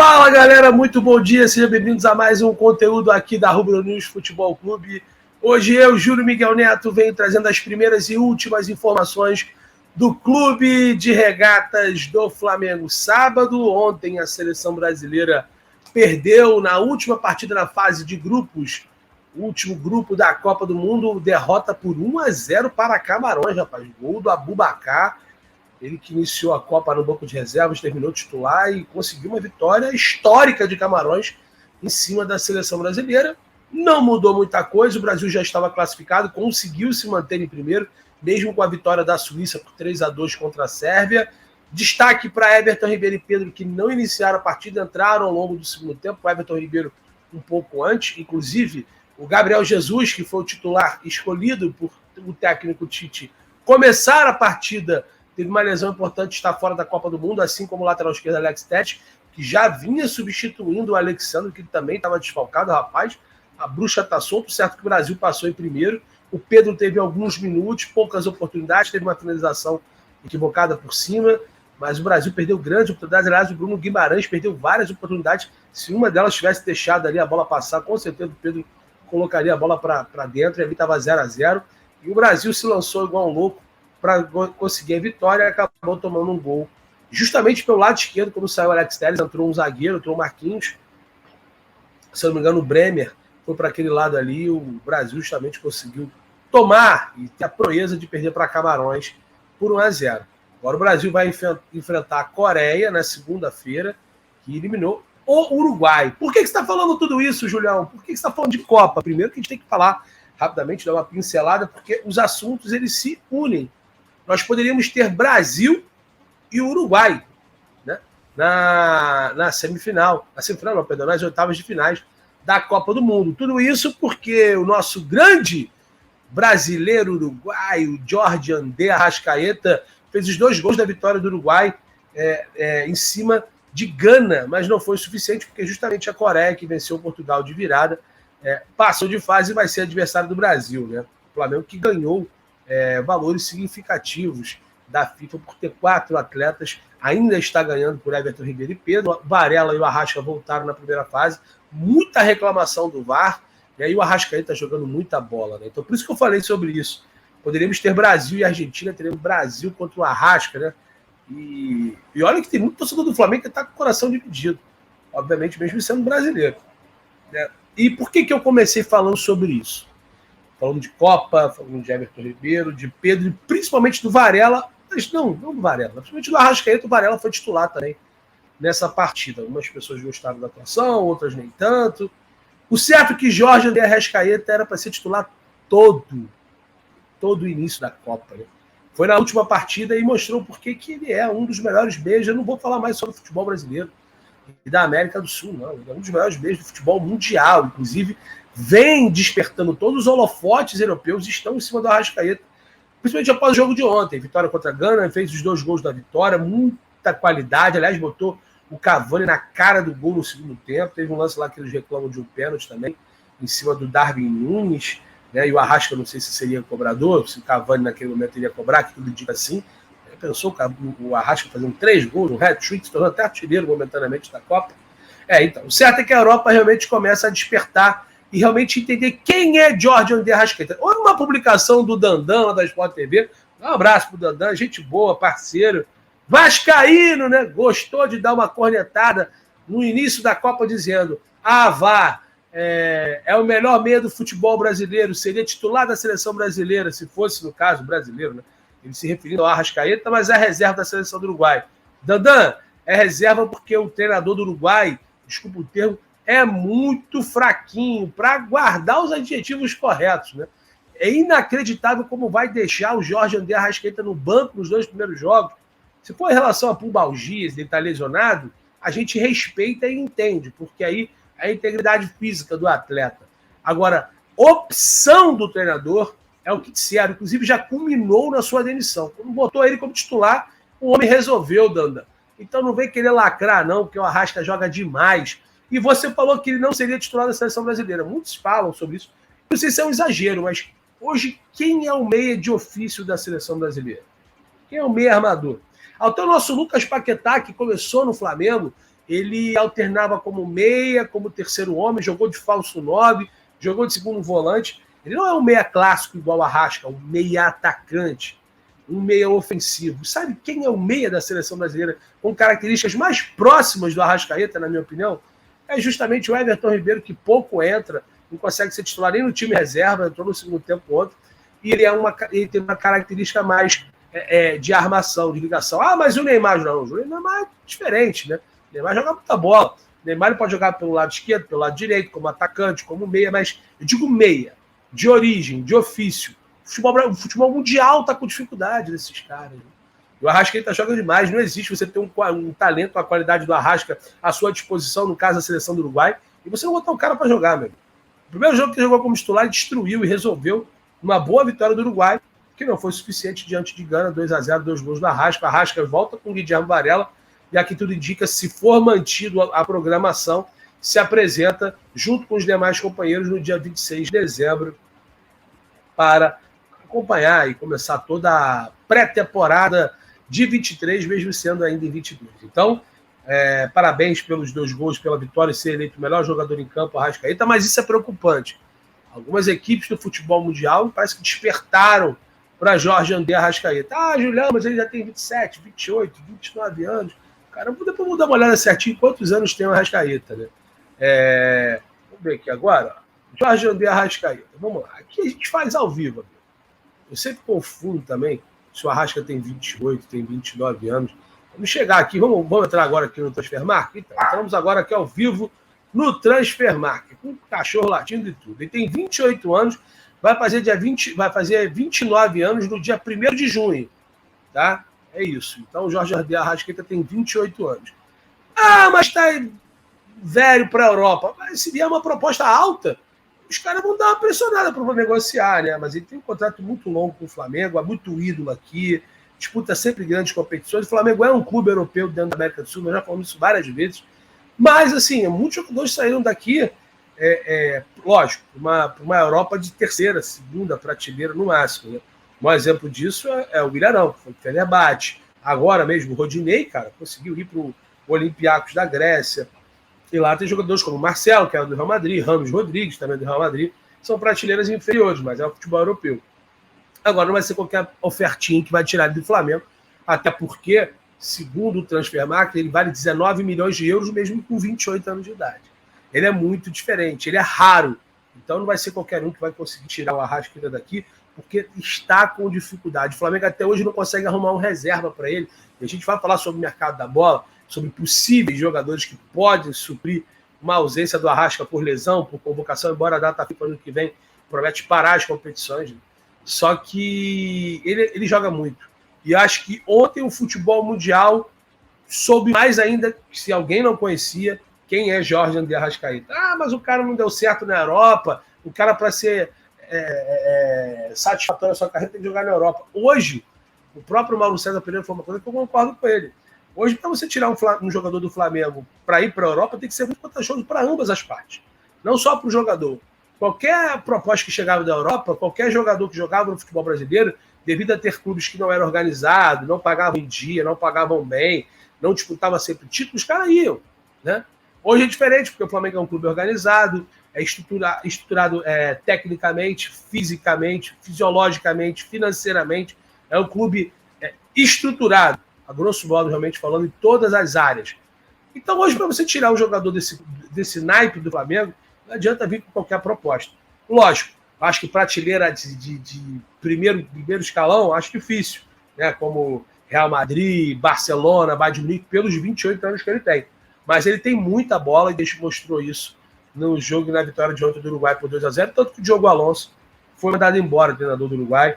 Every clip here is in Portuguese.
Fala, galera, muito bom dia, sejam bem-vindos a mais um conteúdo aqui da Rubro News Futebol Clube. Hoje eu, Júlio Miguel Neto, venho trazendo as primeiras e últimas informações do Clube de Regatas do Flamengo. Sábado, ontem, a seleção brasileira perdeu na última partida na fase de grupos, o último grupo da Copa do Mundo, derrota por 1-0 para Camarões, rapaz. Gol do Aboubakar. Ele que iniciou a Copa no banco de reservas, terminou titular e conseguiu uma vitória histórica de Camarões em cima da seleção brasileira. Não mudou muita coisa, o Brasil já estava classificado, conseguiu se manter em primeiro, mesmo com a vitória da Suíça por 3-2 contra a Sérvia. Destaque para Everton Ribeiro e Pedro, que não iniciaram a partida, entraram ao longo do segundo tempo. O Everton Ribeiro um pouco antes, inclusive o Gabriel Jesus, que foi o titular escolhido por o técnico Tite, começar a partida. Teve uma lesão importante, está fora da Copa do Mundo, assim como o lateral esquerdo Alex Tete, que já vinha substituindo o Alexandre, que também estava desfalcado, rapaz. A bruxa está solta, certo que o Brasil passou em primeiro. O Pedro teve alguns minutos, poucas oportunidades, teve uma finalização equivocada por cima, mas o Brasil perdeu grandes oportunidades. Aliás, o Bruno Guimarães perdeu várias oportunidades. Se uma delas tivesse deixado ali a bola passar, com certeza o Pedro colocaria a bola para dentro, e ali estava 0-0. E o Brasil se lançou igual um louco para conseguir a vitória, acabou tomando um gol. Justamente pelo lado esquerdo, quando saiu o Alex Telles, entrou um zagueiro, entrou o Marquinhos. Se eu não me engano, o Bremer foi para aquele lado ali. O Brasil justamente conseguiu tomar e ter a proeza de perder para Camarões por 1-0. Agora o Brasil vai enfrentar a Coreia na segunda-feira, que eliminou o Uruguai. Por que você está falando tudo isso, Julião? Por que você está falando de Copa? Primeiro que a gente tem que falar rapidamente, dar uma pincelada, porque os assuntos eles se unem. Nós poderíamos ter Brasil e Uruguai, né? na semifinal. Na semifinal, não, perdão, nas oitavas de finais da Copa do Mundo. Tudo isso porque o nosso grande brasileiro uruguaio, Jorge André Arrascaeta, fez os 2 gols da vitória do Uruguai em cima de Gana, mas não foi suficiente, porque justamente a Coreia, que venceu o Portugal de virada, passou de fase e vai ser adversário do Brasil, né? O Flamengo que ganhou valores significativos da FIFA por ter 4 atletas, ainda está ganhando por Everton Ribeiro e Pedro. O Varela e o Arrasca voltaram na primeira fase, muita reclamação do VAR, e aí o Arrascaeta está jogando muita bola, né? Então por isso que eu falei sobre isso. Poderíamos ter Brasil e Argentina, teremos Brasil contra o Arrasca, né? E olha que tem muito torcedor do Flamengo que está com o coração dividido, obviamente, mesmo sendo brasileiro, né? E por que eu comecei falando sobre isso? Falando de Copa, falando de Everton Ribeiro, de Pedro, e principalmente do Varela, mas não do Varela, principalmente do Arrascaeta. O Varela foi titular também nessa partida. Algumas pessoas gostaram da atuação, outras nem tanto. O certo é que Jorge André Arrascaeta era para ser titular todo o início da Copa, né? Foi na última partida e mostrou porque que ele é um dos melhores meias. Eu não vou falar mais sobre o futebol brasileiro e da América do Sul, não. Ele é um dos melhores meias do futebol mundial, inclusive vem despertando todos os holofotes europeus e estão em cima do Arrascaeta, principalmente após o jogo de ontem. Vitória contra a Gana, fez os 2 gols da vitória, muita qualidade. Aliás, botou o Cavani na cara do gol no segundo tempo. Teve um lance lá que eles reclamam de um pênalti também, em cima do Darwin Nunes, né? E o Arrasca, não sei se seria cobrador, se o Cavani naquele momento iria cobrar, que tudo indica assim. Pensou o Arrasca fazendo 3 gols, um hat-trick, se tornou até artilheiro momentaneamente da Copa. Então, o certo é que a Europa realmente começa a despertar e realmente entender quem é Jorge André Arrascaeta. Houve uma publicação do Dandan, lá da Sport TV, um abraço pro Dandan, gente boa, parceiro, vascaíno, né? Gostou de dar uma cornetada no início da Copa dizendo: VAR é o melhor meia do futebol brasileiro, seria titular da seleção brasileira, se fosse, no caso, brasileiro, né? Ele se referindo ao Arrascaeta, mas é reserva da seleção do Uruguai. Dandan, é reserva porque o treinador do Uruguai, desculpa o termo, é muito fraquinho para guardar os adjetivos corretos, né? É inacreditável como vai deixar o Jorge André Arrascaeta no banco nos 2 primeiros jogos. Se for em relação a pubalgias, ele está lesionado, a gente respeita e entende, porque aí é a integridade física do atleta. Agora, opção do treinador é o que disseram, inclusive já culminou na sua demissão. Quando botou ele como titular, o homem resolveu, Danda. Então não vem querer lacrar, não, porque o Arrasca joga demais. E você falou que ele não seria titular da seleção brasileira. Muitos falam sobre isso. Não sei se é um exagero, mas hoje, quem é o meia de ofício da seleção brasileira? Quem é o meia armador? Até o nosso Lucas Paquetá, que começou no Flamengo, ele alternava como meia, como terceiro homem, jogou de falso 9, jogou de segundo volante. Ele não é um meia clássico igual o Arrasca, um meia atacante, um meia ofensivo. Sabe quem é o meia da seleção brasileira com características mais próximas do Arrascaeta, na minha opinião? É justamente o Everton Ribeiro, que pouco entra, não consegue ser titular nem no time reserva, entrou no segundo tempo ontem, e ele tem uma característica mais de armação, de ligação. Ah, mas o Neymar não. O Neymar é diferente, né? O Neymar joga muita bola. O Neymar pode jogar pelo lado esquerdo, pelo lado direito, como atacante, como meia, mas eu digo meia, de origem, de ofício. O futebol mundial está com dificuldade desses caras. O Arrascaeta joga demais. Não existe você ter um talento, uma qualidade do Arrasca à sua disposição, no caso da seleção do Uruguai, e você não botar um cara para jogar, meu. O primeiro jogo que ele jogou como titular, ele destruiu e resolveu uma boa vitória do Uruguai, que não foi suficiente diante de Gana, 2-0, 2 gols do Arrasca. O Arrasca volta com o Guilherme Varela, e aqui tudo indica, se for mantido a programação, se apresenta junto com os demais companheiros no dia 26 de dezembro para acompanhar e começar toda a pré-temporada de 23, mesmo sendo ainda em 22. Então, parabéns pelos 2 gols, pela vitória e ser eleito o melhor jogador em campo, Arrascaeta, mas isso é preocupante. Algumas equipes do futebol mundial parece que despertaram para Jorge André Arrascaeta. Ah, Julião, mas ele já tem 27, 28, 29 anos. Cara, depois vamos dar uma olhada certinho quantos anos tem o Arrascaeta, né? Vamos ver aqui agora. Jorge André Arrascaeta. Vamos lá. Aqui a gente faz ao vivo. Eu sempre confundo também se o Arrasca tem 28, tem 29 anos. Vamos chegar aqui, vamos entrar agora aqui no Transfermarkt? Então, entramos agora aqui ao vivo no Transfermarkt, com o cachorro latindo e tudo. Ele tem 28 anos, vai fazer 29 anos no dia 1º de junho, tá? É isso. Então, o Jorge Arrascaeta tem 28 anos. Ah, mas tá velho para a Europa. Mas se vier uma proposta alta, os caras vão dar uma pressionada para negociar, né? Mas ele tem um contrato muito longo com o Flamengo, é muito ídolo aqui, disputa sempre grandes competições. O Flamengo é um clube europeu dentro da América do Sul, nós já falamos isso várias vezes. Mas, assim, muitos jogadores saíram daqui, lógico, para uma Europa de terceira, segunda prateleira no máximo, né? Um exemplo disso é o Ilharão, que foi o Fenerbahçe. Agora mesmo, o Rodinei, cara, conseguiu ir para o Olympiacos da Grécia. E lá tem jogadores como Marcelo, que é do Real Madrid, Ramos Rodrigues, também do Real Madrid. São prateleiras inferiores, mas é o futebol europeu. Agora, não vai ser qualquer ofertinha que vai tirar ele do Flamengo, até porque, segundo o Transfermarkt, ele vale 19 milhões de euros, mesmo com 28 anos de idade. Ele é muito diferente, ele é raro. Então não vai ser qualquer um que vai conseguir tirar o Arrascaeta daqui, porque está com dificuldade. O Flamengo até hoje não consegue arrumar um reserva para ele. E a gente vai falar sobre o mercado da bola, sobre possíveis jogadores que podem suprir uma ausência do Arrasca por lesão, por convocação, embora a data FIFA ano que vem promete parar as competições. Só que ele joga muito. E acho que ontem o futebol mundial soube mais ainda, se alguém não conhecia, quem é Jorge André Arrascaeta. Ah, mas o cara não deu certo na Europa, o cara para ser satisfatório na sua carreira tem que jogar na Europa. Hoje, o próprio Mauro César Pereira falou uma coisa que eu concordo com ele. Hoje, para você tirar um jogador do Flamengo para ir para a Europa, tem que ser muito vantajoso para ambas as partes. Não só para o jogador. Qualquer proposta que chegava da Europa, qualquer jogador que jogava no futebol brasileiro, devido a ter clubes que não eram organizados, não pagavam em dia, não pagavam bem, não disputavam sempre títulos, os caras iam, né? Hoje é diferente, porque o Flamengo é um clube organizado, é estruturado tecnicamente, fisicamente, fisiologicamente, financeiramente. É um clube estruturado, a grosso modo, realmente falando, em todas as áreas. Então, hoje, para você tirar um jogador desse naipe do Flamengo, não adianta vir com qualquer proposta. Lógico, acho que prateleira de primeiro escalão, acho difícil, né? Como Real Madrid, Barcelona, Bayern Munique, pelos 28 anos que ele tem. Mas ele tem muita bola e mostrou isso no jogo e na vitória de ontem do Uruguai por 2-0, tanto que o Diogo Alonso foi mandado embora, o treinador do Uruguai,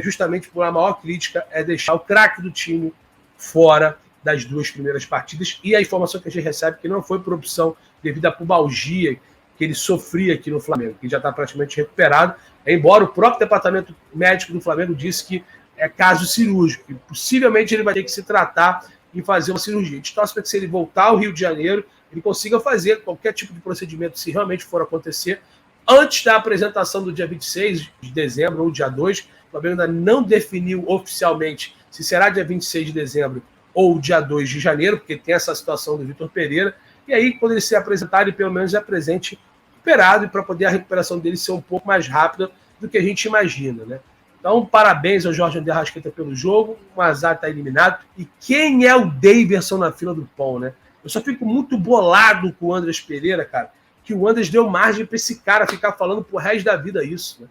justamente por a maior crítica é deixar o craque do time fora das 2 primeiras partidas, e a informação que a gente recebe que não foi por opção devido à pubalgia que ele sofria aqui no Flamengo, que já está praticamente recuperado, embora o próprio departamento médico do Flamengo disse que é caso cirúrgico, que possivelmente ele vai ter que se tratar e fazer uma cirurgia. A gente torce para que, se ele voltar ao Rio de Janeiro, ele consiga fazer qualquer tipo de procedimento, se realmente for acontecer, antes da apresentação do dia 26 de dezembro ou dia 2. O Flamengo ainda não definiu oficialmente se será dia 26 de dezembro ou dia 2 de janeiro, porque tem essa situação do Vitor Pereira, e aí, quando ele se apresentar, ele pelo menos é presente recuperado, e para poder a recuperação dele ser um pouco mais rápida do que a gente imagina, né? Então, parabéns ao Jorge André Arrascaeta pelo jogo, o azar está eliminado, e quem é o Daverson na fila do pão, né? Eu só fico muito bolado com o Andrés Pereira, cara, que o Andrés deu margem para esse cara ficar falando pro resto da vida isso, né?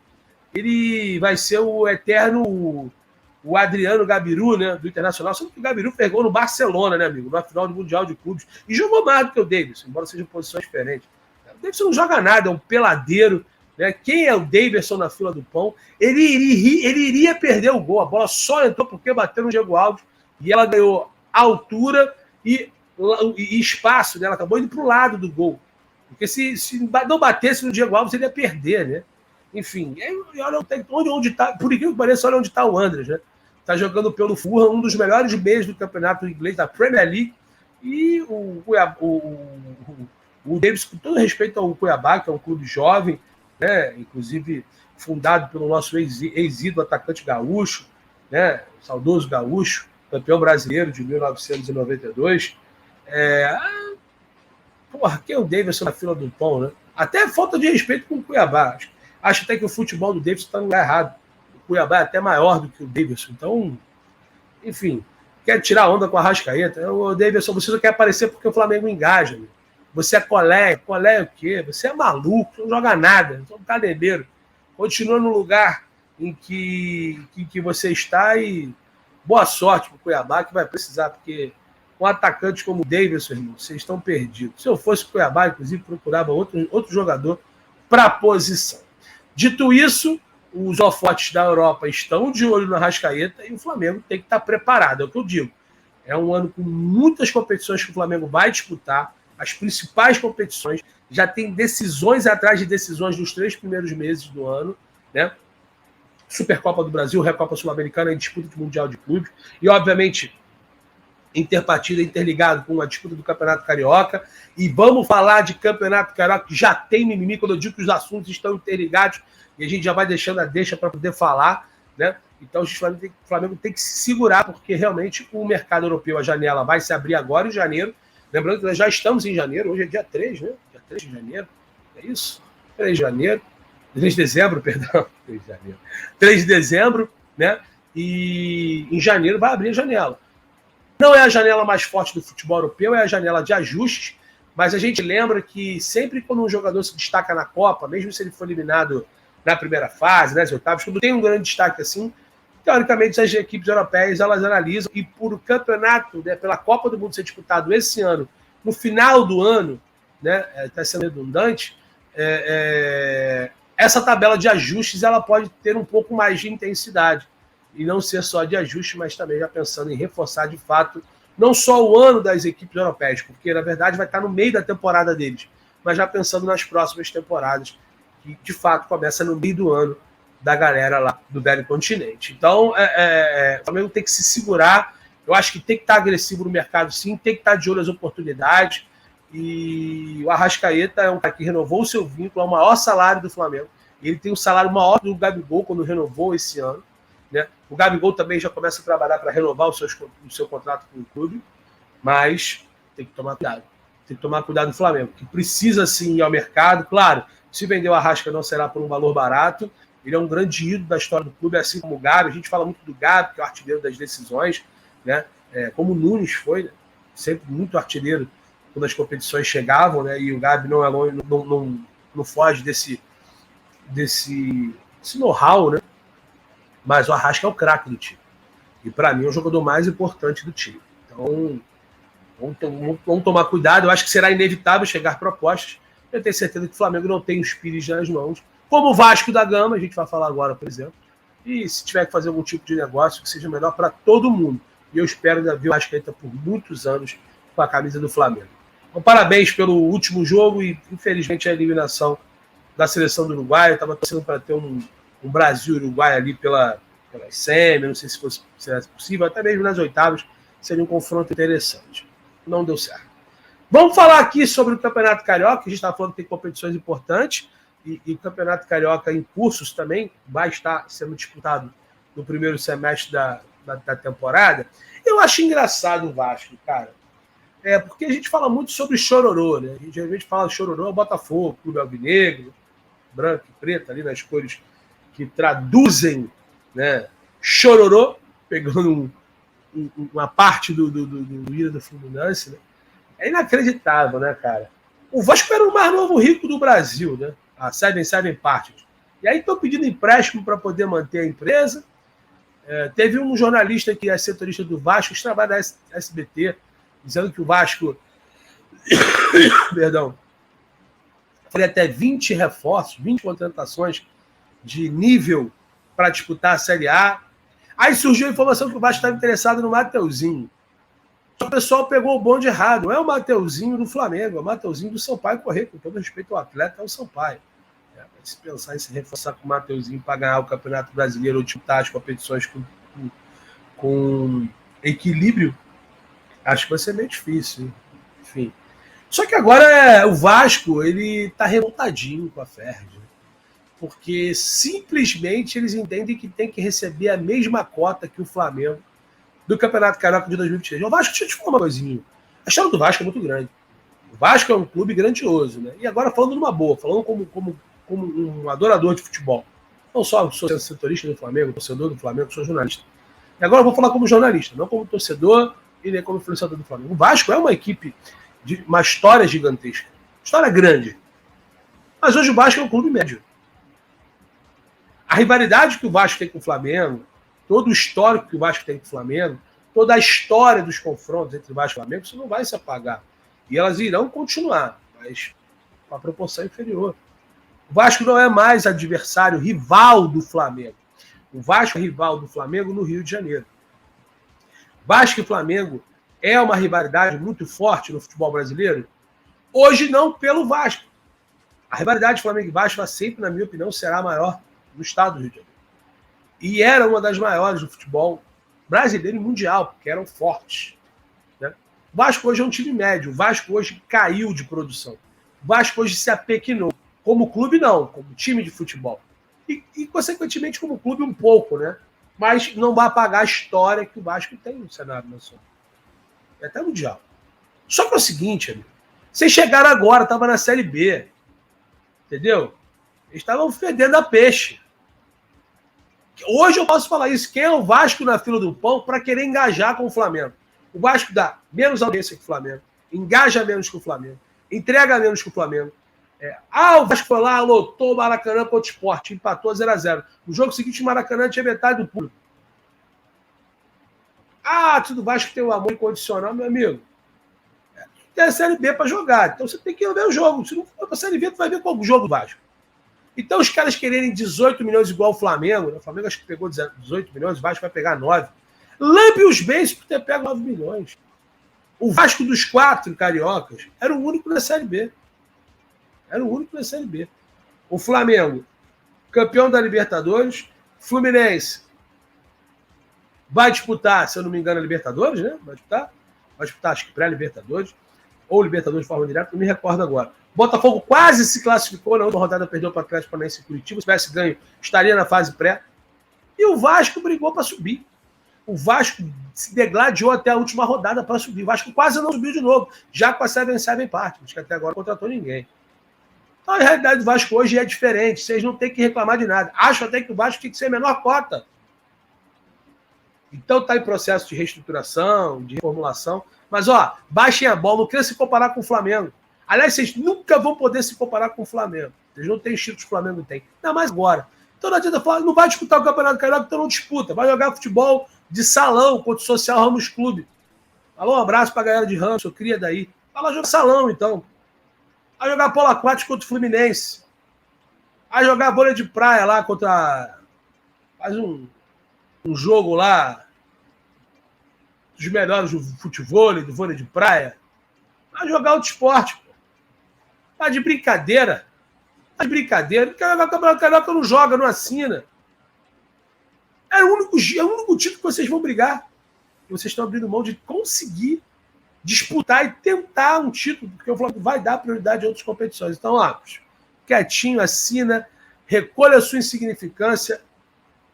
Ele vai ser o eterno o Adriano Gabiru, né, do Internacional. Só que o Gabiru pegou no Barcelona, né, amigo, na final do Mundial de Clubes, e jogou mais do que o Daverson, embora sejam posições diferentes. O Daverson não joga nada, é um peladeiro, né? Quem é o Daverson na fila do pão? Ele iria perder o gol, a bola só entrou porque bateu no Diego Alves, e ela ganhou altura e espaço, né? Ela acabou indo para o lado do gol. Porque se não batesse no Diego Alves, ele ia perder, né? Enfim, olha onde tá, por incrível que pareça, olha onde está o Andrés, né? Está jogando pelo Fulham, um dos melhores meios do campeonato inglês, da Premier League, e o Davis, com todo respeito ao Cuiabá, que é um clube jovem, né? Inclusive fundado pelo nosso ex-ídolo atacante gaúcho, né? Saudoso gaúcho, campeão brasileiro de 1992. Porra, quem é o Daverson na fila do pão, né? Até falta de respeito com o Cuiabá. Acho até que o futebol do Daverson está no lugar errado. O Cuiabá é até maior do que o Daverson. Então, enfim, quer tirar onda com a Arrascaeta. O Daverson, você só quer aparecer porque o Flamengo engaja. Né? Você é colega o quê? Você é maluco, não joga nada, você é um cadeneiro. Continua no lugar em que você está e boa sorte para o Cuiabá, que vai precisar, porque com atacantes como o Daverson, irmão, vocês estão perdidos. Se eu fosse o Cuiabá, inclusive, procurava outro jogador para a posição. Dito isso, os holofotes da Europa estão de olho na Arrascaeta e o Flamengo tem que estar preparado, é o que eu digo. É um ano com muitas competições que o Flamengo vai disputar, as principais competições, já tem decisões atrás de decisões nos 3 primeiros meses do ano, né? Supercopa do Brasil, Recopa Sul-Americana e disputa de Mundial de Clubes, e obviamente interpartida, interligado com a disputa do Campeonato Carioca, e vamos falar de Campeonato Carioca, que já tem mimimi, quando eu digo que os assuntos estão interligados, e a gente já vai deixando a deixa para poder falar, né? Então o Flamengo tem que se segurar, porque realmente o mercado europeu, a janela vai se abrir agora em janeiro, lembrando que nós já estamos em janeiro, hoje é dia 3, né? Dia 3 de janeiro, é isso? 3 de janeiro, 3 de dezembro, perdão, 3 de janeiro, 3 de dezembro, né? E em janeiro vai abrir a janela. Não é a janela mais forte do futebol europeu, é a janela de ajustes, mas a gente lembra que sempre quando um jogador se destaca na Copa, mesmo se ele for eliminado na primeira fase, nas oitavas, quando tem um grande destaque assim, teoricamente as equipes europeias elas analisam, e por campeonato, né, pela Copa do Mundo ser disputado esse ano, no final do ano, né, está sendo redundante, essa tabela de ajustes ela pode ter um pouco mais de intensidade. E não ser só de ajuste, mas também já pensando em reforçar de fato, não só o ano das equipes europeias, porque na verdade vai estar no meio da temporada deles, mas já pensando nas próximas temporadas, que de fato começa no meio do ano da galera lá do velho continente. Então, o Flamengo tem que se segurar, eu acho que tem que estar agressivo no mercado sim, tem que estar de olho às oportunidades, e o Arrascaeta é um cara que renovou o seu vínculo, é o maior salário do Flamengo, ele tem um salário maior do Gabigol quando renovou esse ano, né? O Gabigol também já começa a trabalhar para renovar o seu contrato com o clube, mas tem que tomar cuidado. Tem que tomar cuidado do Flamengo, que precisa sim ir ao mercado. Claro, se vender o Arrasca não será por um valor barato. Ele é um grande ídolo da história do clube, assim como o Gabi. A gente fala muito do Gabi, que é o artilheiro das decisões, né? Como o Nunes foi, né? Sempre muito artilheiro quando as competições chegavam, né? E o Gabi não é longe, não foge desse know-how, né? Mas o Arrasca é o craque do time. E para mim é o jogador mais importante do time. Então, vamos tomar cuidado. Eu acho que será inevitável chegar propostas. Eu tenho certeza que o Flamengo não tem os pires nas mãos. Como o Vasco da Gama, a gente vai falar agora, por exemplo. E se tiver que fazer algum tipo de negócio, que seja melhor para todo mundo. E eu espero ver o Arrascaeta por muitos anos com a camisa do Flamengo. Então, parabéns pelo último jogo e, infelizmente, a eliminação da seleção do Uruguai. Eu estava torcendo para ter um Brasil e Uruguai ali pelas semi, não sei se será possível, até mesmo nas oitavas, seria um confronto interessante. Não deu certo. Vamos falar aqui sobre o Campeonato Carioca, que a gente está falando que tem competições importantes, e o Campeonato Carioca em cursos também vai estar sendo disputado no primeiro semestre da temporada. Eu acho engraçado o Vasco, cara. Porque a gente fala muito sobre chororô, né? A gente geralmente fala chororô, Botafogo, Clube Alvinegro, branco e preto, ali nas cores que traduzem, né, chororô, pegando uma parte do hino do Fluminense, né? É inacreditável, né, cara? O Vasco era o mais novo rico do Brasil, né? A Seven Parties. E aí estão pedindo empréstimo para poder manter a empresa. Teve um jornalista que é setorista do Vasco, que trabalha na SBT, dizendo que o Vasco perdão, faria até 20 reforços, 20 contratações de nível para disputar a Série A. Aí surgiu a informação que o Vasco estava interessado no Mateuzinho. O pessoal pegou o bonde errado. Não é o Mateuzinho do Flamengo, é o Mateuzinho do Sampaio Corrêa, com todo respeito ao atleta, é o Sampaio. Se pensar em se reforçar com o Mateuzinho para ganhar o Campeonato Brasileiro ou disputar as competições com equilíbrio, acho que vai ser meio difícil. Enfim. Só que agora o Vasco ele está revoltadinho com a Ferdi, porque simplesmente eles entendem que tem que receber a mesma cota que o Flamengo do Campeonato Carioca de 2023. O Vasco, deixa eu te falar uma coisinha. A história do Vasco é muito grande. O Vasco é um clube grandioso, né? E agora falando numa boa, falando como um adorador de futebol. Não só sou setorista do Flamengo, torcedor do Flamengo, sou jornalista. E agora eu vou falar como jornalista, não como torcedor e nem como influenciador do Flamengo. O Vasco é uma equipe de uma história gigantesca. História grande. Mas hoje o Vasco é um clube médio. A rivalidade que o Vasco tem com o Flamengo, todo o histórico que o Vasco tem com o Flamengo, toda a história dos confrontos entre o Vasco e o Flamengo, isso não vai se apagar. E elas irão continuar, mas com a proporção inferior. O Vasco não é mais adversário rival do Flamengo. O Vasco é rival do Flamengo no Rio de Janeiro. Vasco e Flamengo é uma rivalidade muito forte no futebol brasileiro? Hoje não pelo Vasco. A rivalidade Flamengo e Vasco sempre, na minha opinião, será a maior no estado do Rio de Janeiro. E era uma das maiores do futebol brasileiro e mundial, porque eram fortes. Né? O Vasco hoje é um time médio. O Vasco hoje caiu de produção. O Vasco hoje se apequinou. Como clube, não. Como time de futebol. E consequentemente, como clube, um pouco, né? Mas não vai apagar a história que o Vasco tem no cenário nacional. É até mundial. Só que é o seguinte, amigo. Vocês chegaram agora, estavam na Série B. Entendeu? Eles estavam fedendo a peixe. Hoje eu posso falar isso. Quem é o Vasco na fila do pão para querer engajar com o Flamengo? O Vasco dá menos audiência que o Flamengo, engaja menos que o Flamengo, entrega menos que o Flamengo. O Vasco foi lá, lotou o Maracanã contra o Sport, empatou 0-0. No jogo seguinte, o Maracanã tinha metade do público. Tudo Vasco tem um amor incondicional, meu amigo. Tem a Série B para jogar, então você tem que ir ver o jogo. Se não for para a Série B, tu vai ver qual o jogo do Vasco. Então os caras quererem 18 milhões igual o Flamengo, né? O Flamengo acho que pegou 18 milhões, o Vasco vai pegar 9. Lambe os beijos por ter pego 9 milhões. O Vasco dos 4 cariocas era o único na Série B. Era o único na Série B. O Flamengo, campeão da Libertadores. Fluminense vai disputar, se eu não me engano, a Libertadores, né? Vai disputar acho que pré-Libertadores. Ou Libertadores de forma direta, não me recordo agora. Botafogo quase se classificou, na última rodada perdeu para o Atlético Paranaense e Curitiba. Se tivesse ganho, estaria na fase pré. E o Vasco brigou para subir. O Vasco se degladiou até a última rodada para subir. O Vasco quase não subiu de novo, já com a Seven Parties, que até agora não contratou ninguém. Então a realidade do Vasco hoje é diferente. Vocês não têm que reclamar de nada. Acho até que o Vasco tem que ser a menor cota. Então está em processo de reestruturação, de reformulação. Mas, baixem a bola, não queiram se comparar com o Flamengo. Aliás, vocês nunca vão poder se comparar com o Flamengo. Vocês não têm o estilo que o Flamengo tem. Ainda mais agora. Então não adianta falar, não vai disputar o Campeonato Carioca, então não disputa. Vai jogar futebol de salão contra o Social Ramos Clube. Alô, um abraço pra galera de Ramos, eu cria daí. Vai lá jogar salão, então. Vai jogar polo aquático contra o Fluminense. Vai jogar vôlei de praia lá contra... Faz um jogo lá dos melhores do futevôlei, do vôlei de praia. Vai jogar outro esporte, pô. Tá de brincadeira. Tá de brincadeira. Não quer jogar o Campeonato Carioca, não joga, não assina. É o único título que vocês vão brigar. E vocês estão abrindo mão de conseguir disputar e tentar um título, porque o Flamengo vai dar prioridade a outras competições. Então, quietinho, assina, recolha a sua insignificância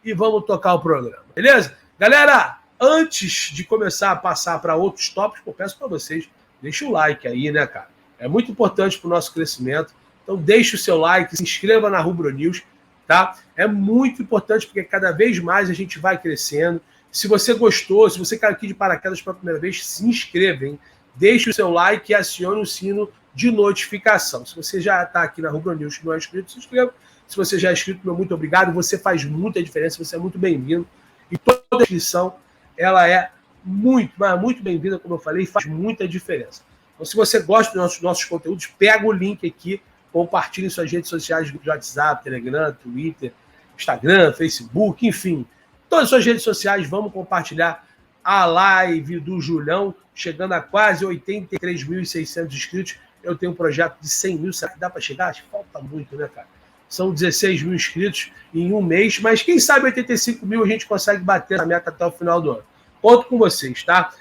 e vamos tocar o programa. Beleza? Galera, Antes de começar a passar para outros tópicos, eu peço para vocês, deixa o like aí, né, cara? É muito importante para o nosso crescimento. Então, deixe o seu like, se inscreva na Rubro News, tá? É muito importante porque cada vez mais a gente vai crescendo. Se você gostou, se você caiu aqui de paraquedas pela primeira vez, se inscreva, hein? Deixe o seu like e acione o sino de notificação. Se você já está aqui na Rubro News e não é inscrito, se inscreva. Se você já é inscrito, meu muito obrigado. Você faz muita diferença, você é muito bem-vindo. E toda inscrição, ela é muito, mas muito bem-vinda, como eu falei, e faz muita diferença. Então, se você gosta dos nossos conteúdos, pega o link aqui, compartilhe em suas redes sociais de WhatsApp, Telegram, Twitter, Instagram, Facebook, enfim. Todas as suas redes sociais, vamos compartilhar a live do Julião, chegando a quase 83.600 inscritos. Eu tenho um projeto de 100 mil, será que dá para chegar? Acho que falta muito, né, cara? São 16 mil inscritos em um mês, mas quem sabe 85 mil a gente consegue bater essa meta até o final do ano. Conto com vocês, tá?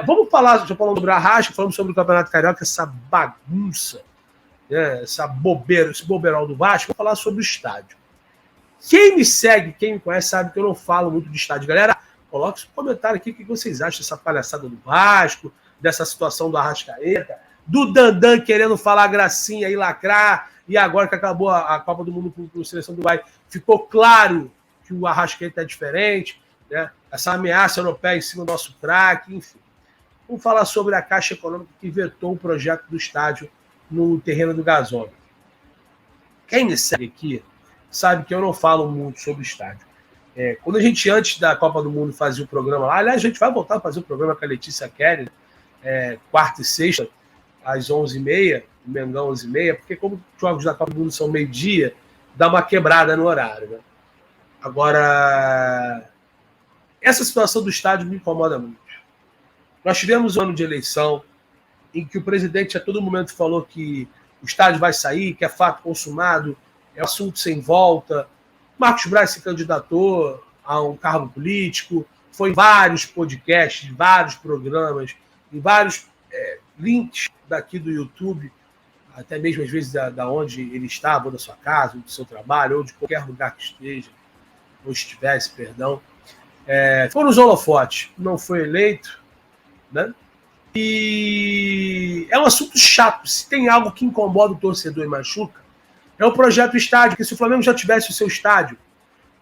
Vamos falar, já falamos sobre a Arrasca, falamos sobre o Campeonato Carioca, essa bagunça, né, essa bobeira, esse bobeirão do Vasco. Vou falar sobre o estádio. Quem me segue, quem me conhece, sabe que eu não falo muito de estádio. Galera, coloque um comentário aqui o que vocês acham dessa palhaçada do Vasco, dessa situação do Arrascaeta, do Dandan querendo falar gracinha e lacrar, e agora que acabou a Copa do Mundo com a seleção do Uruguai, ficou claro que o Arrascaeta é diferente, né? Essa ameaça europeia em cima do nosso craque, enfim. Vamos falar sobre a Caixa Econômica que vetou o projeto do estádio no terreno do gasômetro. Quem me segue aqui sabe que eu não falo muito sobre o estádio. Quando a gente, antes da Copa do Mundo, fazia o programa lá, aliás, a gente vai voltar a fazer o programa com a Letícia Kelly, quarta e sexta, às 11h30, Mengão 11h30, porque como os jogos da Copa do Mundo são meio-dia, dá uma quebrada no horário, né? Agora, essa situação do estádio me incomoda muito. Nós tivemos um ano de eleição em que o presidente a todo momento falou que o estádio vai sair, que é fato consumado, é um assunto sem volta. Marcos Braz se candidatou a um cargo político, foi em vários podcasts, vários programas, em vários links daqui do YouTube, até mesmo às vezes da onde ele estava, ou da sua casa, ou do seu trabalho, ou de qualquer lugar que esteja, ou estivesse, perdão. Foi nos holofotes, não foi eleito, né? E é um assunto chato. Se tem algo que incomoda o torcedor e machuca, é o projeto estádio, porque se o Flamengo já tivesse o seu estádio,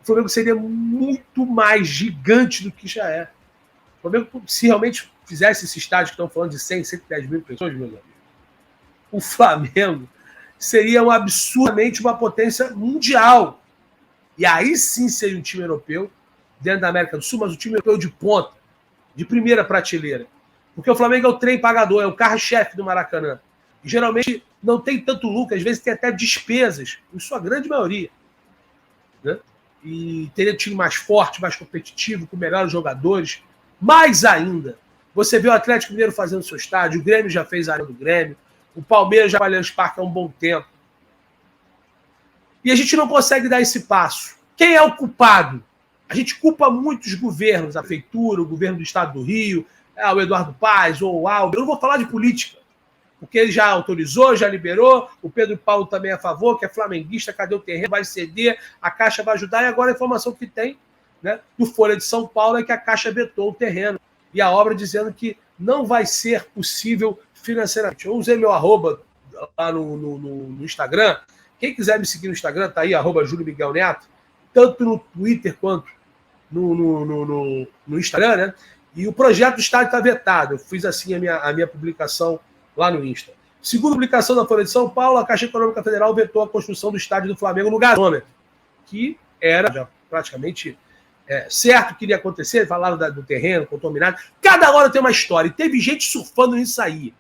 o Flamengo seria muito mais gigante do que já é. O Flamengo, se realmente fizesse esse estádio, que estão falando de 100, 110 mil pessoas, meus amigos, o Flamengo seria absurdamente uma potência mundial. E aí sim seria um time europeu, dentro da América do Sul, mas um time europeu de ponta, de primeira prateleira. Porque o Flamengo é o trem pagador, é o carro-chefe do Maracanã. E geralmente não tem tanto lucro, às vezes tem até despesas, em sua grande maioria. Né? E teria um time mais forte, mais competitivo, com melhores jogadores. Mais ainda, você vê o Atlético Mineiro fazendo seu estádio, o Grêmio já fez a área do Grêmio, o Palmeiras já vai Allianz Parque há um bom tempo. E a gente não consegue dar esse passo. Quem é o culpado? A gente culpa muitos governos, a prefeitura, o governo do estado do Rio, o Eduardo Paes ou o Alber. Eu não vou falar de política, porque ele já autorizou, já liberou, o Pedro Paulo também é a favor, que é flamenguista, cadê o terreno, vai ceder, a Caixa vai ajudar, e agora a informação que tem, né, do Folha de São Paulo é que a Caixa vetou o terreno, e a obra dizendo que não vai ser possível financeiramente. Eu usei meu arroba lá no Instagram, quem quiser me seguir no Instagram, tá aí, @JúlioMiguelNeto, tanto no Twitter quanto no Instagram, né? E o projeto do estádio está vetado. Eu fiz assim a minha publicação lá no Insta. Segundo a publicação da Folha de São Paulo, a Caixa Econômica Federal vetou a construção do estádio do Flamengo no gasômetro, que era já praticamente certo que iria acontecer. Falaram do terreno contaminado. Cada hora tem uma história. E teve gente surfando nisso aí.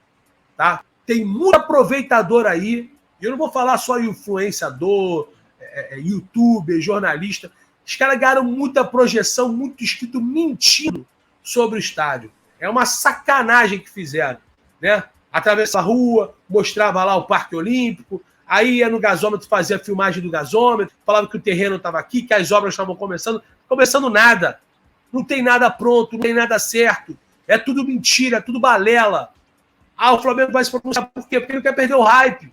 Tá? Tem muito aproveitador aí. E eu não vou falar só influenciador, youtuber, jornalista. Os caras ganharam muita projeção, muito escrito mentindo sobre o estádio. É uma sacanagem que fizeram, né? Atravessa a rua, mostrava lá o Parque Olímpico, aí ia no gasômetro, fazia a filmagem do gasômetro, falava que o terreno estava aqui, que as obras estavam começando. Começando nada. Não tem nada pronto, não tem nada certo. É tudo mentira, é tudo balela. O Flamengo vai se pronunciar por quê? Porque ele não quer perder o hype.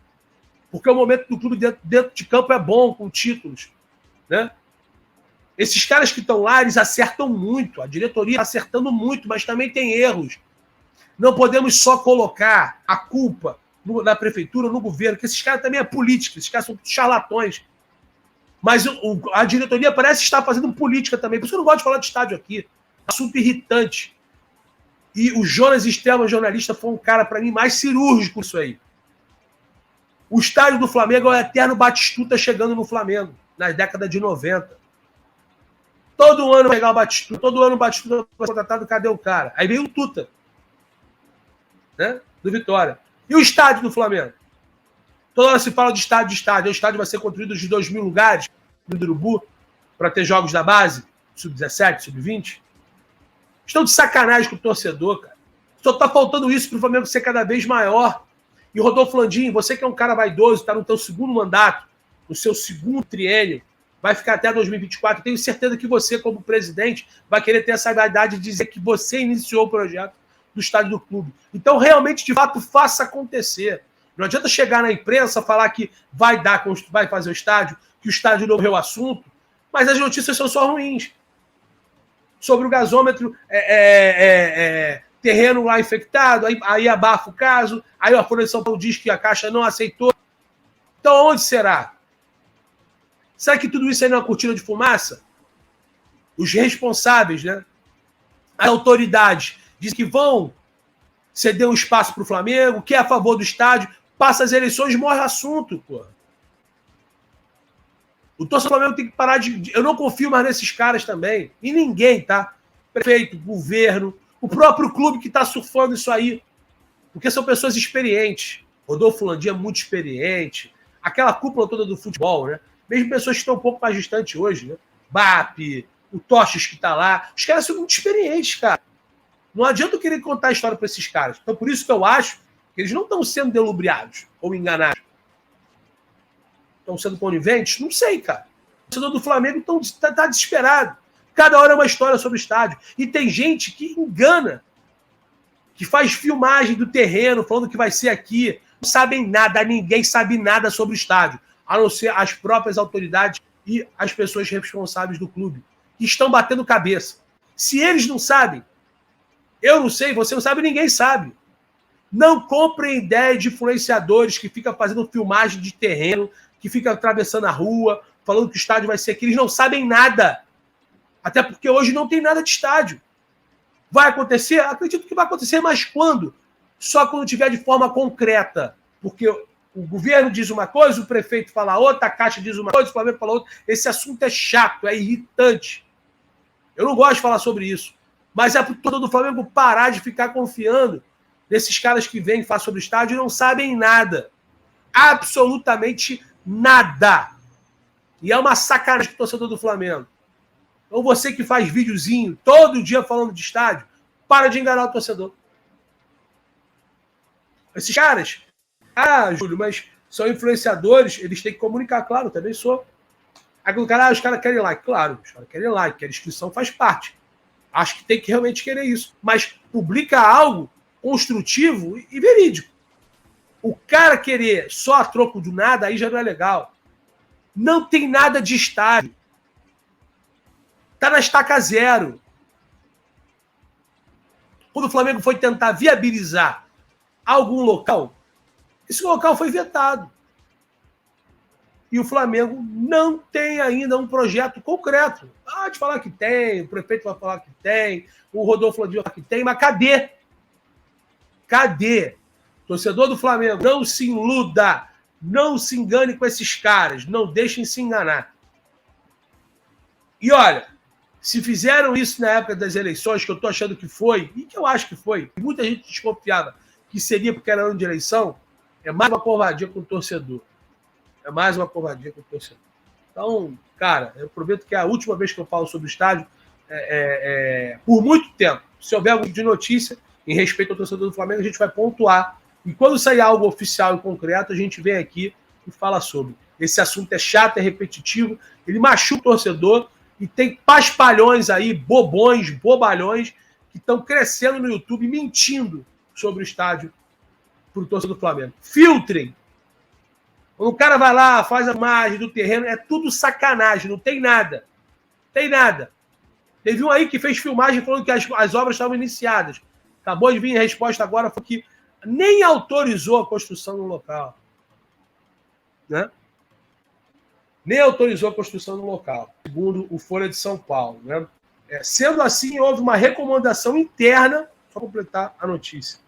Porque o momento do clube dentro de campo é bom, com títulos, né? Esses caras que estão lá, eles acertam muito. A diretoria está acertando muito, mas também tem erros. Não podemos só colocar a culpa na prefeitura, no governo, que esses caras também é política, esses caras são charlatões. Mas a diretoria parece estar fazendo política também. Por isso que eu não gosto de falar de estádio aqui. Assunto irritante. E o Jonas Esteban, jornalista, foi um cara, para mim, mais cirúrgico isso aí. O estádio do Flamengo é o eterno Batistuta chegando no Flamengo, na década de 90. Todo ano pegar o Batistuta, todo ano o Batistuta foi contratado, cadê o cara? Aí veio o Tuta, né? Do Vitória. E o estádio do Flamengo? Toda hora se fala de estádio. O estádio vai ser construído de 2.000 lugares no Urubu para ter jogos da base, sub-17, sub-20. Estão de sacanagem com o torcedor, cara. Só tá faltando isso para o Flamengo ser cada vez maior. E Rodolfo Landim, você que é um cara vaidoso, está no teu segundo mandato, no seu segundo triênio, vai ficar até 2024. Tenho certeza que você, como presidente, vai querer ter essa vaidade de dizer que você iniciou o projeto do estádio do clube. Então, realmente, de fato, faça acontecer. Não adianta chegar na imprensa, falar que vai fazer o estádio, que o estádio não é o assunto, mas as notícias são só ruins. Sobre o gasômetro, terreno lá infectado, aí abafa o caso, aí a Folha de São Paulo diz que a Caixa não aceitou. Então, onde será? Será que tudo isso aí não é uma cortina de fumaça? Os responsáveis, né? As autoridades dizem que vão ceder um espaço para o Flamengo, que é a favor do estádio, passa as eleições, morre o assunto, pô. O torcedor do Flamengo tem que parar de... Eu não confio mais nesses caras também. E ninguém, tá? Prefeito, governo, o próprio clube que está surfando isso aí. Porque são pessoas experientes. Rodolfo Landim é muito experiente. Aquela cúpula toda do futebol, né? Mesmo pessoas que estão um pouco mais distantes hoje, né? BAP, o Toches que está lá. Os caras são muito experientes, cara. Não adianta eu querer contar a história para esses caras. Então, por isso que eu acho que eles não estão sendo delubriados ou enganados. Estão sendo coniventes? Não sei, cara. O torcedor do Flamengo tá desesperado. Cada hora é uma história sobre o estádio. E tem gente que engana, que faz filmagem do terreno, falando que vai ser aqui. Não sabem nada, ninguém sabe nada sobre o estádio, a não ser as próprias autoridades e as pessoas responsáveis do clube, que estão batendo cabeça. Se eles não sabem, eu não sei, você não sabe, ninguém sabe. Não comprem ideia de influenciadores que ficam fazendo filmagem de terreno, que ficam atravessando a rua, falando que o estádio vai ser aqui. Eles não sabem nada. Até porque hoje não tem nada de estádio. Vai acontecer? Acredito que vai acontecer, mas quando? Só quando tiver de forma concreta. Porque o governo diz uma coisa, o prefeito fala outra, a Caixa diz uma coisa, o Flamengo fala outra. Esse assunto é chato, é irritante. Eu não gosto de falar sobre isso. Mas é para todo do Flamengo parar de ficar confiando nesses caras que vêm e falam sobre o estádio e não sabem nada. Absolutamente nada. E é uma sacanagem do torcedor do Flamengo. Ou você que faz videozinho todo dia falando de estádio, para de enganar o torcedor. Esses caras, Júlio, mas são influenciadores, eles têm que comunicar, claro, eu também sou. Aí o cara, os caras querem like, claro, os caras querem like, que a inscrição faz parte. Acho que tem que realmente querer isso. Mas publica algo construtivo e verídico. O cara querer só a troco do nada, aí já não é legal. Não tem nada de estádio. Tá na estaca zero. Quando o Flamengo foi tentar viabilizar algum local, esse local foi vetado. E o Flamengo não tem ainda um projeto concreto. Pode falar que tem, o prefeito vai falar que tem, o Rodolfo Landim vai falar que tem, mas cadê? Cadê? Torcedor do Flamengo, não se iluda, não se engane com esses caras, não deixem se enganar. E olha, se fizeram isso na época das eleições, que eu estou achando que foi, e que eu acho que foi, muita gente desconfiava que seria porque era ano de eleição, é mais uma covardia com o torcedor. É mais uma covardia com o torcedor. Então, cara, eu prometo que é a última vez que eu falo sobre o estádio por muito tempo. Se houver algum tipo de notícia em respeito ao torcedor do Flamengo, a gente vai pontuar. E quando sair algo oficial e concreto, a gente vem aqui e fala sobre. Esse assunto é chato, é repetitivo, ele machuca o torcedor e tem paspalhões aí, bobões, bobalhões, que estão crescendo no YouTube mentindo sobre o estádio para o torcedor do Flamengo. Filtrem. Quando o cara vai lá, faz a imagem do terreno, é tudo sacanagem, não tem nada. Tem nada. Teve um aí que fez filmagem falando que as obras estavam iniciadas. Acabou de vir a resposta agora, foi que nem autorizou a construção no local. Né? Nem autorizou a construção no local, segundo o Folha de São Paulo. Né? Sendo assim, houve uma recomendação interna, só completar a notícia,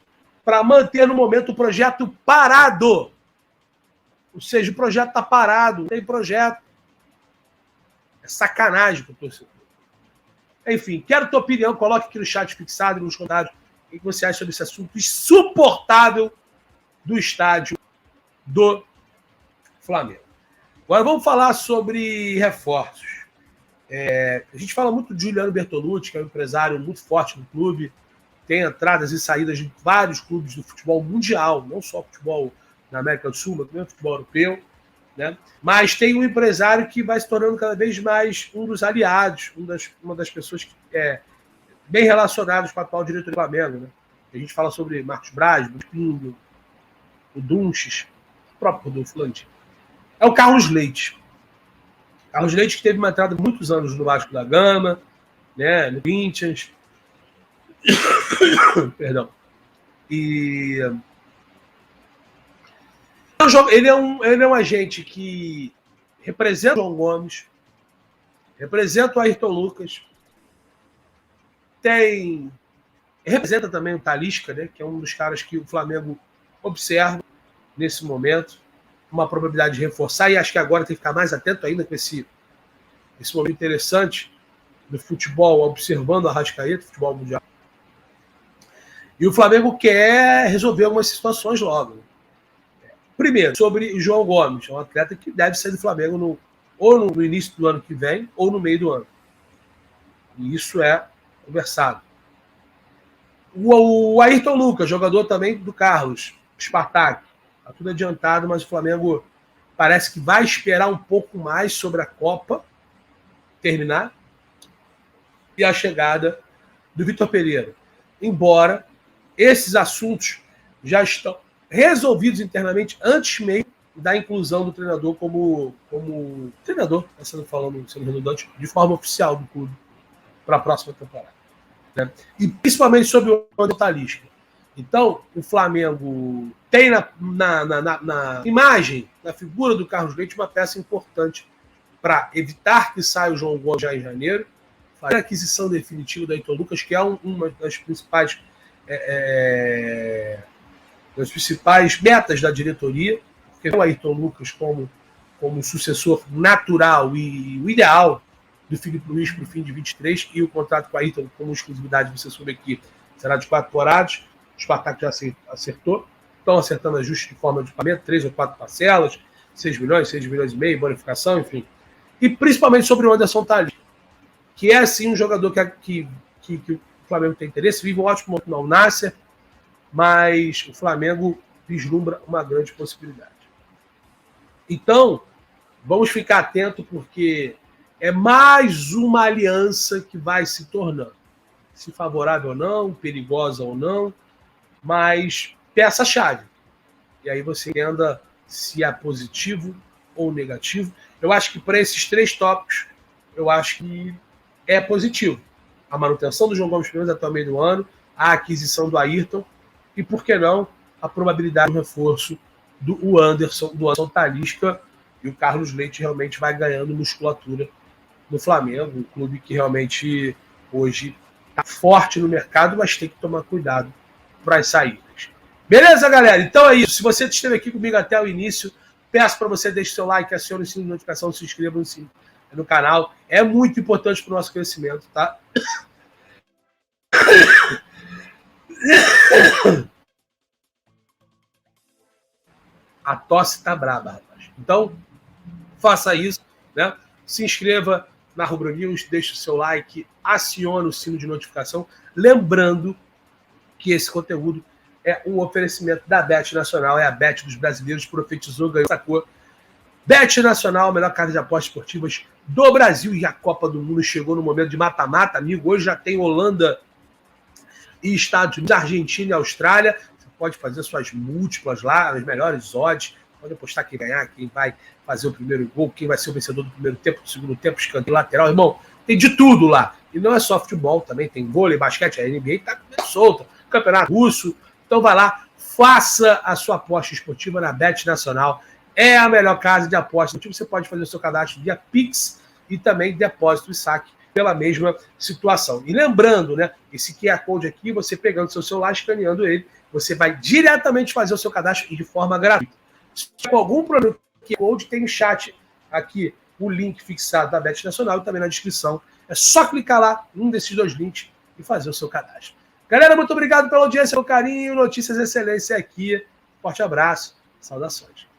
para manter no momento o projeto parado. Ou seja, o projeto está parado, não tem projeto. É sacanagem com o torcedor. Enfim, quero tua opinião, coloque aqui no chat fixado e nos comentários o que você acha sobre esse assunto insuportável do estádio do Flamengo. Agora vamos falar sobre reforços. A gente fala muito de Juliano Bertolucci, que é um empresário muito forte no clube, tem entradas e saídas de vários clubes do futebol mundial, não só futebol na América do Sul, mas também futebol europeu. Né? Mas tem um empresário que vai se tornando cada vez mais um dos aliados, uma das pessoas que bem relacionadas com a atual diretoria do Flamengo. Né? A gente fala sobre Marcos Braz, o Pingo, o Dunches, o próprio Rodolfo Landim. É o Carlos Leite. Carlos Leite, que teve uma entrada de muitos anos no Vasco da Gama, né? No Corinthians. Perdão. E ele é um agente que representa o João Gomes, representa o Ayrton Lucas, representa também o Talisca, né, que é um dos caras que o Flamengo observa nesse momento, uma probabilidade de reforçar, e acho que agora tem que ficar mais atento ainda com esse momento interessante do futebol, observando a Arrascaeta, futebol mundial. E o Flamengo quer resolver algumas situações logo. Primeiro, sobre o João Gomes, é um atleta que deve sair do Flamengo ou no início do ano que vem ou no meio do ano. E isso é conversado. O Ayrton Lucas, jogador também do Carlos, Spartak, está tudo adiantado, mas o Flamengo parece que vai esperar um pouco mais sobre a Copa terminar e a chegada do Vitor Pereira. Embora esses assuntos já estão resolvidos internamente antes mesmo da inclusão do treinador como treinador, sendo redundante, de forma oficial do clube para a próxima temporada. Né? E principalmente sobre o Anderson Talisca. Então, o Flamengo tem na imagem, na figura do Carlos Leite, uma peça importante para evitar que saia o João Gomes já em janeiro, fazer a aquisição definitiva do Ayrton Lucas, que é uma das principais metas da diretoria, porque o Ayrton Lucas como sucessor natural e o ideal do Filipe Luís para o fim de 23, e o contrato com o Ayrton como exclusividade, você soube aqui, será de 4 temporadas. O Spartak já acertou, estão acertando ajuste de forma de pagamento, 3 ou 4 parcelas, 6 milhões e meio, bonificação, enfim. E principalmente sobre o Anderson Talisca, que é sim um jogador que o Flamengo tem interesse, vive um ótimo momento no Al Nassr, mas o Flamengo vislumbra uma grande possibilidade. Então, vamos ficar atento, porque é mais uma aliança que vai se tornando, se favorável ou não, perigosa ou não, mas peça-chave. E aí você entenda se é positivo ou negativo. Eu acho que para esses 3 tópicos, eu acho que é positivo. A manutenção do João Gomes até o meio do ano, a aquisição do Ayrton, e, por que não, a probabilidade do reforço do Anderson Talisca, e o Carlos Leite realmente vai ganhando musculatura no Flamengo, um clube que realmente hoje está forte no mercado, mas tem que tomar cuidado para as saídas. Beleza, galera? Então é isso. Se você esteve aqui comigo até o início, peço para você deixar seu like, acione o sininho de notificação, se inscreva no canal. É muito importante para o nosso crescimento, tá? A tosse tá braba, rapaz. Então, faça isso, né? Se inscreva na Rubro News, deixe o seu like, acione o sino de notificação. Lembrando que esse conteúdo é um oferecimento da Bet Nacional, é a Bet dos brasileiros, profetizou, ganhou, sacou. Bet Nacional, a melhor casa de apostas esportivas do Brasil, e a Copa do Mundo chegou no momento de mata-mata, amigo. Hoje já tem Holanda e Estados Unidos, Argentina e Austrália. Você pode fazer suas múltiplas lá, as melhores odds, pode apostar quem ganhar, quem vai fazer o primeiro gol, quem vai ser o vencedor do primeiro tempo, do segundo tempo, escanteio lateral. Irmão, tem de tudo lá. E não é só futebol, também tem vôlei, basquete, a NBA tá solta, campeonato russo. Então vai lá, faça a sua aposta esportiva na Bet Nacional. É a melhor casa de aposta. Você pode fazer o seu cadastro via Pix e também depósito e saque pela mesma situação. E lembrando, né, esse QR Code aqui, você pegando seu celular, escaneando ele, você vai diretamente fazer o seu cadastro de forma gratuita. Se tiver algum problema com o QR Code, tem no chat aqui o link fixado da Bet Nacional e também na descrição. É só clicar lá, um desses dois links, e fazer o seu cadastro. Galera, muito obrigado pela audiência, pelo carinho, notícias excelência aqui. Forte abraço, saudações.